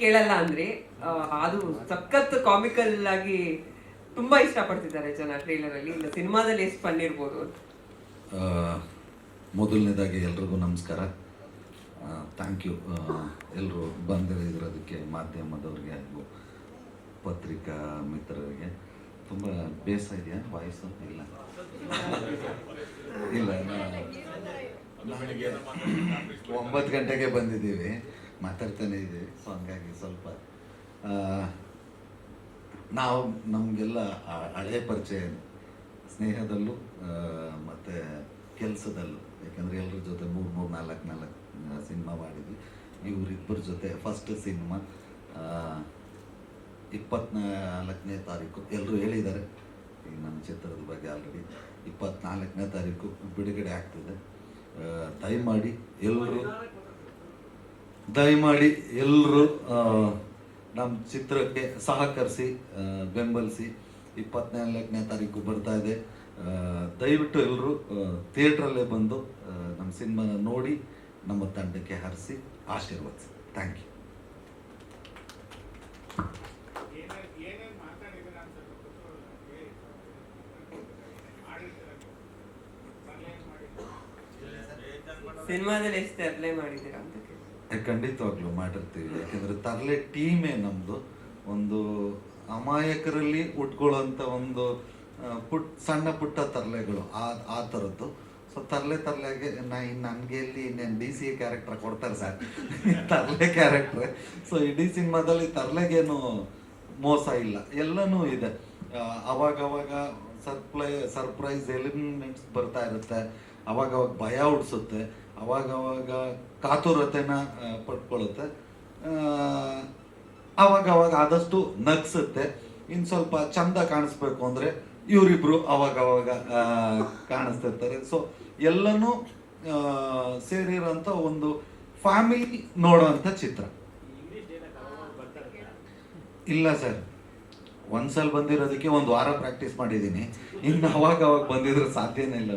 ಕೇಳಲ್ಲ ಅಂದ್ರೆ ಅದು ಸಖತ್ ಕಾಮಿಕಲ್ ಆಗಿ ತುಂಬಾ ಇಷ್ಟಪಡ್ತಿದ್ದಾರೆ ಜನ ಟ್ರೇಲರ್ ಅಲ್ಲಿ. ಇಲ್ಲ ಸಿನಿಮಾದಲ್ಲಿ ಎಷ್ಟು ಫನ್ ಇರ್ಬೋದು. ಮೊದಲನೇದಾಗಿ ಎಲ್ರಿಗೂ ನಮಸ್ಕಾರ. ಥ್ಯಾಂಕ್ ಯು ಎಲ್ಲರೂ ಬಂದಿರೋದಕ್ಕೆ, ಮಾಧ್ಯಮದವ್ರಿಗೆ ಹಾಗೂ ಪತ್ರಿಕಾ ಮಿತ್ರರಿಗೆ. ತುಂಬ ಬೇಸ ಇದೆಯಾ ವಾಯ್ಸು? ಇಲ್ಲ ಇಲ್ಲ, ನನಗೆ 9 ಗಂಟೆಗೆ ಬಂದಿದ್ದೀವಿ, ಮಾತಾಡ್ತಾನೆ ಇದ್ದೀವಿ. ಸೊ ಹಂಗಾಗಿ ಸ್ವಲ್ಪ ನಾವು ನಮಗೆಲ್ಲ ಹಳೆ ಪರಿಚಯ ಸ್ನೇಹದಲ್ಲೂ ಮತ್ತು ಕೆಲಸದಲ್ಲೂ. ಯಾಕಂದರೆ ಎಲ್ಲರ ಜೊತೆ 3-4 ಸಿನಿಮಾ ಮಾಡಿದ್ವಿ. ಇವರಿಬ್ಬರ ಜೊತೆ ಫಸ್ಟ್ ಸಿನಿಮಾ 24ನೇ ತಾರೀಕು ಎಲ್ಲರೂ ಹೇಳಿದ್ದಾರೆ. ಈಗ ನಮ್ಮ ಚಿತ್ರದ ಬಗ್ಗೆ ಆಲ್ರೆಡಿ 24ನೇ ತಾರೀಕು ಬಿಡುಗಡೆ ಆಗ್ತದೆ. ದಯಮಾಡಿ ಎಲ್ಲರೂ ನಮ್ಮ ಚಿತ್ರಕ್ಕೆ ಸಹಕರಿಸಿ, ಬೆಂಬಲಿಸಿ. 24ನೇ ತಾರೀಕು ಬರ್ತಾ ಇದೆ. ದಯವಿಟ್ಟು ಎಲ್ಲರೂ ಥಿಯೇಟ್ರಲ್ಲೇ ಬಂದು ನಮ್ಮ ಸಿನಿಮಾನ ನೋಡಿ ನಮ್ಮ ತಂಡಕ್ಕೆ ಹರಿಸಿ ಆಶೀರ್ವದಿಸಿ. Thank you. ಸಿನಿಮಾದಲ್ಲಿ ಎಷ್ಟು ಅಪ್ಲೈ ಮಾಡಿದ್ದೀರಾ ಅಂತ? ಖಂಡಿತವಾಗ್ಲೂ ಮಾಡಿರ್ತೀವಿ. ಯಾಕೆಂದರೆ ತರಲೆ ಟೀಮೇ ನಮ್ಮದು. ಒಂದು ಅಮಾಯಕರಲ್ಲಿ ಉಟ್ಕೊಳ್ಳೋಂಥ ಒಂದು ಸಣ್ಣ ಪುಟ್ಟ ತರಲೆಗಳು ಆ ಥರದ್ದು. ಸೊ ತರಲೆಗೆ ನನಗೆ ಇಲ್ಲಿ ಇನ್ನೇನು DC ಕ್ಯಾರೆಕ್ಟರ್ ಕೊಡ್ತಾರೆ ಸರ್, ತರಲೆ ಕ್ಯಾರೆಕ್ಟ್ರೆ. ಸೊ ಇಡೀ ಸಿನಿಮಾದಲ್ಲಿ ತರಲೆಗೇನು ಮೋಸ ಇಲ್ಲ, ಎಲ್ಲನೂ ಇದೆ. ಅವಾಗವಾಗ ಸರ್ಪ್ರೈಸ್ ಎಲಿಮೆಂಟ್ಸ್ ಬರ್ತಾ ಇರುತ್ತೆ, ಅವಾಗವಾಗ ಭಯ ಹುಡ್ಸುತ್ತೆ, ಅವಾಗವಾಗ ಕಾತುರತೆನ ಪಡ್ಕೊಳ್ಳುತ್ತೆ, ಅವಾಗವಾಗ ಆದಷ್ಟು ನಗ್ಸುತ್ತೆ. ಇನ್ನು ಸ್ವಲ್ಪ ಚಂದ ಕಾಣಿಸ್ಬೇಕು ಅಂದರೆ ಇವರಿಬ್ರು ಅವಾಗವಾಗ ಕಾಣಿಸ್ತಿರ್ತಾರೆ. ಸೊ ಎಲ್ಲನೂ ಸೇರಿರೋಂಥ ಒಂದು ಫ್ಯಾಮಿಲಿ ನೋಡೋವಂಥ ಚಿತ್ರ. ಇಲ್ಲ ಸರ್, ಒಂದ್ಸಲ ಬಂದಿರೋದಕ್ಕೆ 1 ವಾರ ಪ್ರಾಕ್ಟೀಸ್ ಮಾಡಿದ್ದೀನಿ. ಇನ್ನು ಅವಾಗವಾಗ ಬಂದಿದ್ರೆ ಸಾಧ್ಯನೇ ಇಲ್ಲ.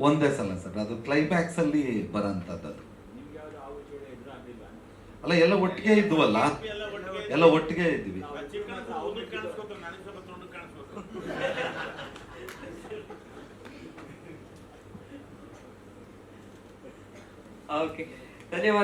ಒಂದೇ ಸಲ ಸರ್, ಅದು ಕ್ಲೈಮ್ಯಾಕ್ಸಲ್ಲಿ ಬರೋಂಥದ್ದು. ಅಲ್ಲ, ಎಲ್ಲ ಒಟ್ಟಿಗೆ ಇದ್ವಲ್ಲ, ಎಲ್ಲ ಒಟ್ಟಿಗೆ ಇದ್ವಿ. ಓಕೆ, ಧನ್ಯವಾದ.